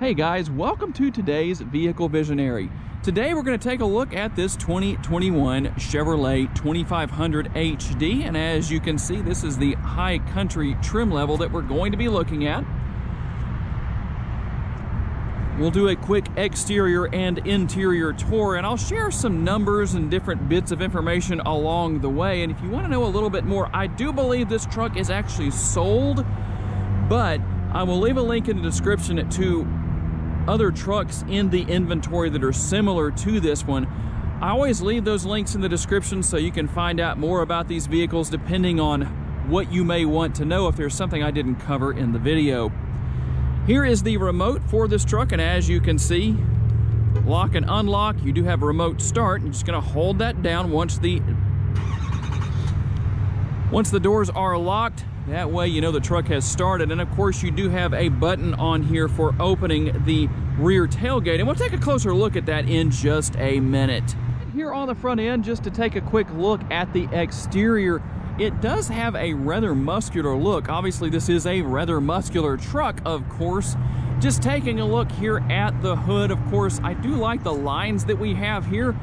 Hey guys, welcome to today's Vehicle Visionary. Today we're going to take a look at this 2021 Chevrolet 2500HD, and as you can see, this is the High Country trim level that we're going to be looking at. We'll do a quick exterior and interior tour, and I'll share some numbers and different bits of information along the way. And if you want to know a little bit more, I do believe this truck is actually sold, but I will leave a link in the description to other trucks in the inventory that are similar to this one. I always leave those links in the description so you can find out more about these vehicles depending on what you may want to know if there's something I didn't cover in the video. Here is the remote for this truck, and as you can see, lock and unlock. You do have a remote start. You're just going to hold that down once the doors are locked. That way you know the truck has started. And of course you do have a button on here for opening the rear tailgate, and we'll take a closer look at that in just a minute. Here on the front end, just to take a quick look at the exterior, it does have a rather muscular look. Obviously this is a rather muscular truck, of course. Just taking a look here at the hood, of course, I do like the lines that we have here.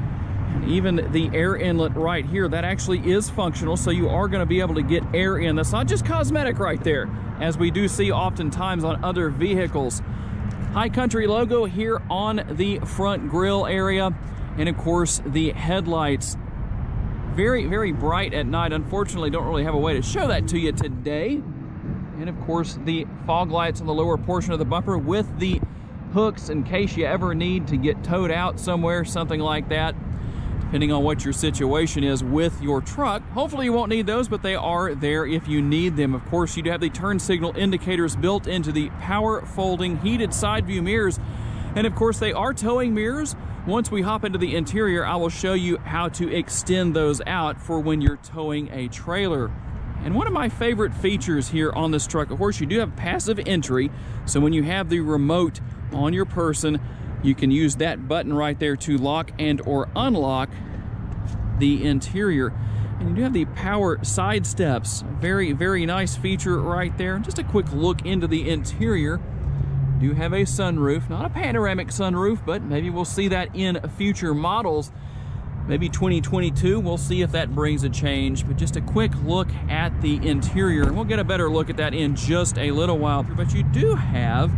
Even the air inlet right here, that actually is functional, so you are going to be able to get air in. That's not just cosmetic right there, as we do see oftentimes on other vehicles. High Country logo here on the front grille area, and of course the headlights, very, very bright at night. Unfortunately, don't really have a way to show that to you today. And of course the fog lights on the lower portion of the bumper with the hooks in case you ever need to get towed out somewhere, something like that, depending on what your situation is with your truck. Hopefully you won't need those, but they are there if you need them. Of course, you do have the turn signal indicators built into the power folding heated side view mirrors. And of course, they are towing mirrors. Once we hop into the interior, I will show you how to extend those out for when you're towing a trailer. And one of my favorite features here on this truck, of course, you do have passive entry. So when you have the remote on your person, you can use that button right there to lock and or unlock the interior. And you do have the power side steps. Very, very nice feature right there. Just a quick look into the interior. You do have a sunroof, not a panoramic sunroof, but maybe we'll see that in future models. Maybe 2022, we'll see if that brings a change. But just a quick look at the interior, and we'll get a better look at that in just a little while. But you do have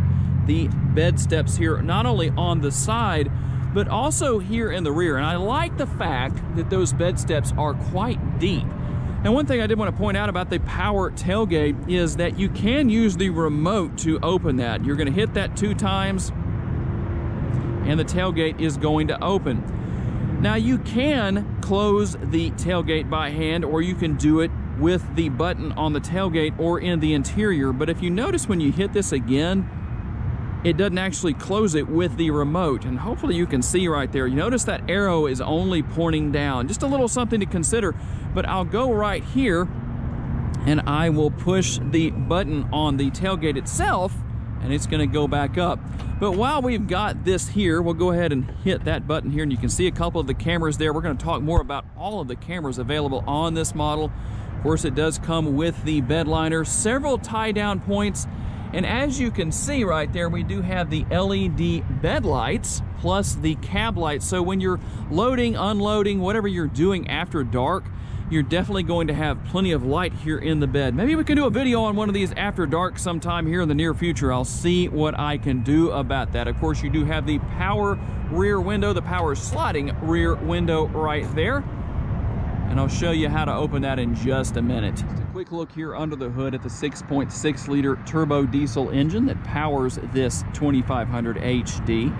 the bed steps here, not only on the side, but also here in the rear. And I like the fact that those bed steps are quite deep. And one thing I did want to point out about the power tailgate is that you can use the remote to open that. You're going to hit that 2 times, and the tailgate is going to open. Now you can close the tailgate by hand, or you can do it with the button on the tailgate or in the interior. But if you notice when you hit this again, it doesn't actually close it with the remote, and hopefully you can see right there. You notice that arrow is only pointing down. Just a little something to consider, but I'll go right here and I will push the button on the tailgate itself, and it's gonna go back up. But while we've got this here, we'll go ahead and hit that button here, and you can see a couple of the cameras there. We're gonna talk more about all of the cameras available on this model. Of course, it does come with the bed liner, several tie-down points. And as you can see right there, we do have the LED bed lights plus the cab lights. So when you're loading, unloading, whatever you're doing after dark, you're definitely going to have plenty of light here in the bed. Maybe we can do a video on one of these after dark sometime here in the near future. I'll see what I can do about that. Of course, you do have the power rear window, the power sliding rear window right there. And I'll show you how to open that in just a minute. Just a quick look here under the hood at the 6.6 liter turbo diesel engine that powers this 2500HD.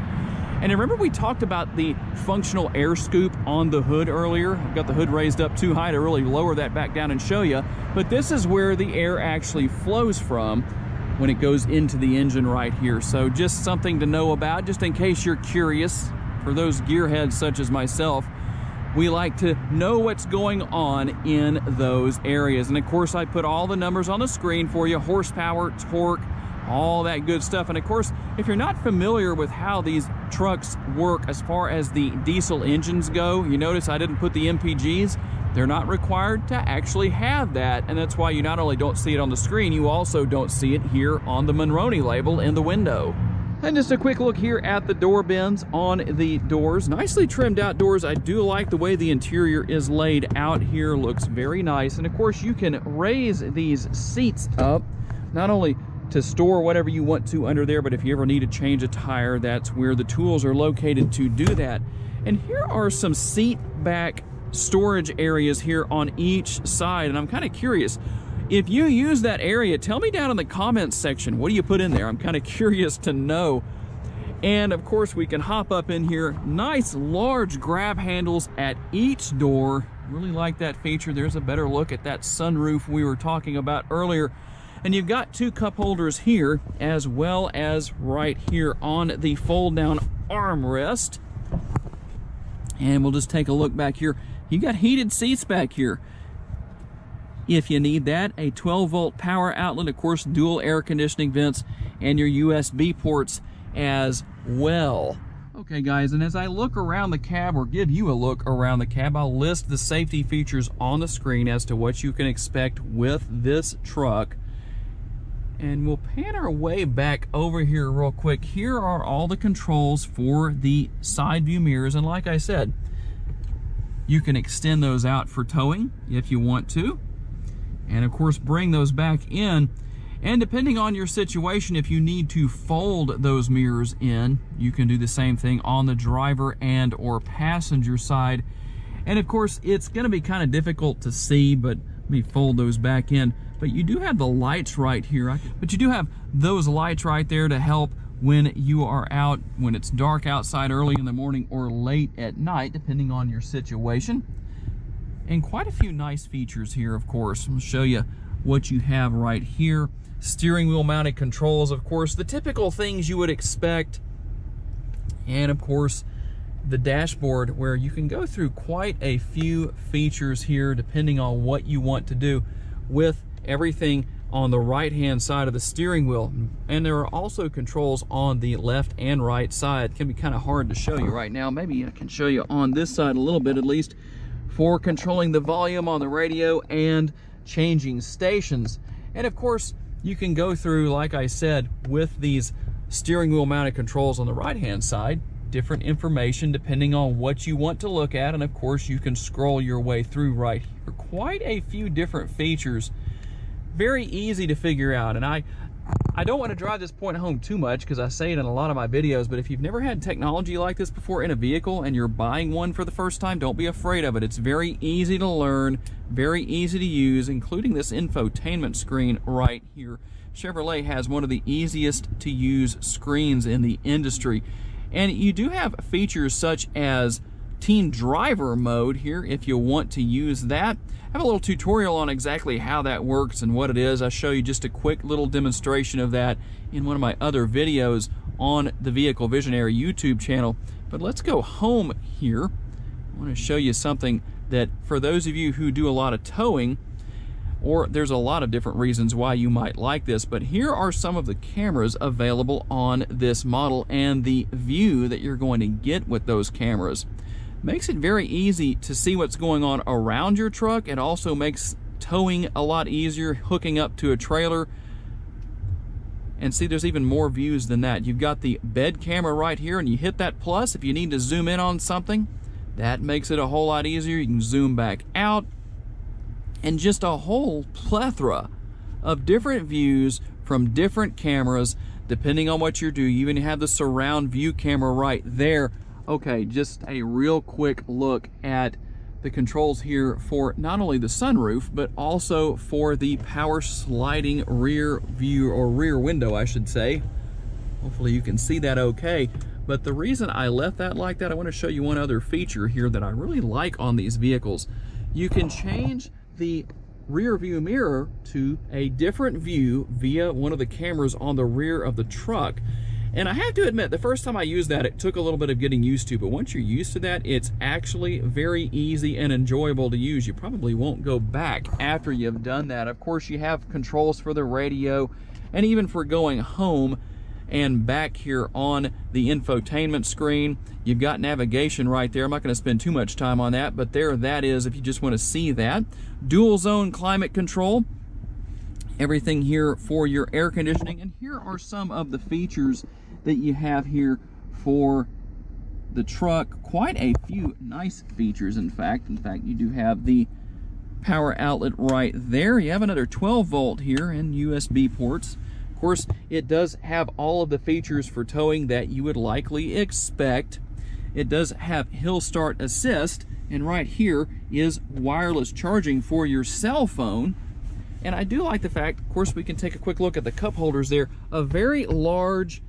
And remember we talked about the functional air scoop on the hood earlier? I've got the hood raised up too high to really lower that back down and show you. But this is where the air actually flows from when it goes into the engine right here. So just something to know about, just in case you're curious. For those gearheads such as myself, we like to know what's going on in those areas. And of course, I put all the numbers on the screen for you: horsepower, torque, all that good stuff. And of course, if you're not familiar with how these trucks work as far as the diesel engines go, you notice I didn't put the MPGs. They're not required to actually have that, and that's why you not only don't see it on the screen, you also don't see it here on the Monroney label in the window. And just a quick look here at the door bins on the doors. Nicely trimmed out doors. I do like the way the interior is laid out here. Looks very nice. And of course, you can raise these seats up, not only to store whatever you want to under there, but if you ever need to change a tire, that's where the tools are located to do that. And here are some seat back storage areas here on each side. And I'm kind of curious, if you use that area, tell me down in the comments section, what do you put in there? I'm kind of curious to know. And of course, we can hop up in here. Nice large grab handles at each door. Really like that feature. There's a better look at that sunroof we were talking about earlier. And you've got two cup holders here, as well as right here on the fold down armrest. And we'll just take a look back here. You got heated seats back here. If you need that, a 12-volt power outlet, of course, dual air conditioning vents, and your USB ports as well. Okay, guys, and as I look around the cab, or give you a look around the cab, I'll list the safety features on the screen as to what you can expect with this truck. And we'll pan our way back over here real quick. Here are all the controls for the side view mirrors, and like I said, you can extend those out for towing if you want to. And of course, bring those back in. And depending on your situation, if you need to fold those mirrors in, you can do the same thing on the driver and or passenger side. And of course, it's going to be kind of difficult to see, but let me fold those back in. But you do have the lights right here. But you do have those lights right there to help when you are out, when it's dark outside early in the morning or late at night, depending on your situation. And quite a few nice features here, of course. I'll show you what you have right here. Steering wheel mounted controls, of course, the typical things you would expect. And of course, the dashboard, where you can go through quite a few features here, depending on what you want to do with everything on the right-hand side of the steering wheel. And there are also controls on the left and right side. It can be kind of hard to show you right now. Maybe I can show you on this side a little bit at least, for controlling the volume on the radio and changing stations. And of course, you can go through, like I said, with these steering wheel mounted controls on the right hand side, different information depending on what you want to look at. And of course, you can scroll your way through right here. Quite a few different features, very easy to figure out. And I don't want to drive this point home too much because I say it in a lot of my videos, but if you've never had technology like this before in a vehicle and you're buying one for the first time, don't be afraid of it. It's very easy to learn, very easy to use, including this infotainment screen right here. Chevrolet has one of the easiest to use screens in the industry. And you do have features such as Team Driver mode here if you want to use that. I have a little tutorial on exactly how that works and what it is. I'll show you just a quick little demonstration of that in one of my other videos on the Vehicle Visionary YouTube channel. But let's go home here. I want to show you something that for those of you who do a lot of towing, or there's a lot of different reasons why you might like this, but here are some of the cameras available on this model and the view that you're going to get with those cameras. Makes it very easy to see what's going on around your truck. It also makes towing a lot easier, hooking up to a trailer. And see, there's even more views than that. You've got the bed camera right here, and you hit that plus if you need to zoom in on something. That makes it a whole lot easier. You can zoom back out. And just a whole plethora of different views from different cameras, depending on what you're doing. You even have the surround view camera right there. Okay, just a real quick look at the controls here for not only the sunroof, but also for the power sliding rear view, or rear window, I should say. Hopefully you can see that okay. But the reason I left that like that, I want to show you one other feature here that I really like on these vehicles. You can change the rear view mirror to a different view via one of the cameras on the rear of the truck. And I have to admit, the first time I used that, it took a little bit of getting used to, but once you're used to that, it's actually very easy and enjoyable to use. You probably won't go back after you've done that. Of course, you have controls for the radio and even for going home. And back here on the infotainment screen, you've got navigation right there. I'm not going to spend too much time on that, but there that is if you just want to see that. Dual zone climate control. Everything here for your air conditioning, and here are some of the features that you have here for the truck. Quite a few nice features, in fact. You do have the power outlet right there. You have another 12 volt here and USB ports. Of course, it does have all of the features for towing that you would likely expect. It does have hill start assist, and right here is wireless charging for your cell phone. And I do like the fact, of course, we can take a quick look at the cup holders there. A very large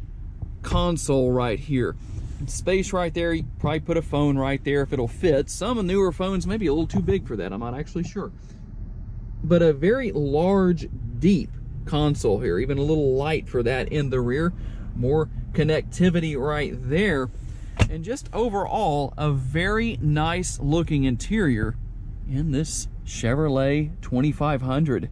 console right here. Space right there. You can probably put a phone right there if it'll fit. Some newer phones may be a little too big for that, I'm not actually sure. But a very large, deep console here. Even a little light for that in the rear. More connectivity right there. And just overall, a very nice looking interior in this Chevrolet 2500.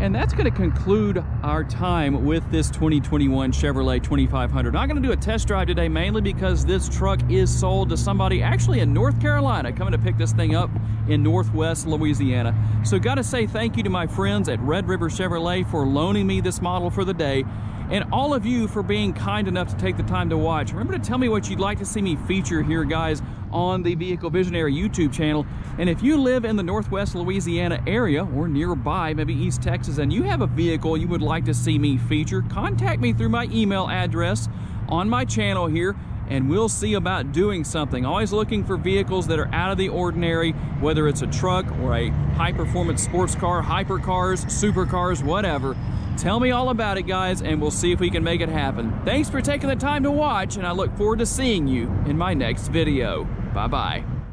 And that's going to conclude our time with this 2021 Chevrolet 2500. Not going to do a test drive today, mainly because this truck is sold to somebody actually in North Carolina coming to pick this thing up in Northwest Louisiana. So got to say thank you to my friends at Red River Chevrolet for loaning me this model for the day, and all of you for being kind enough to take the time to watch. Remember to tell me what you'd like to see me feature here, guys, on the Vehicle Visionary YouTube channel. And if you live in the Northwest Louisiana area or nearby, maybe East Texas, and you have a vehicle you would like to see me feature, contact me through my email address on my channel here, and we'll see about doing something. Always looking for vehicles that are out of the ordinary, whether it's a truck or a high-performance sports car, hypercars, supercars, whatever. Tell me all about it, guys, and we'll see if we can make it happen. Thanks for taking the time to watch, and I look forward to seeing you in my next video. Bye-bye.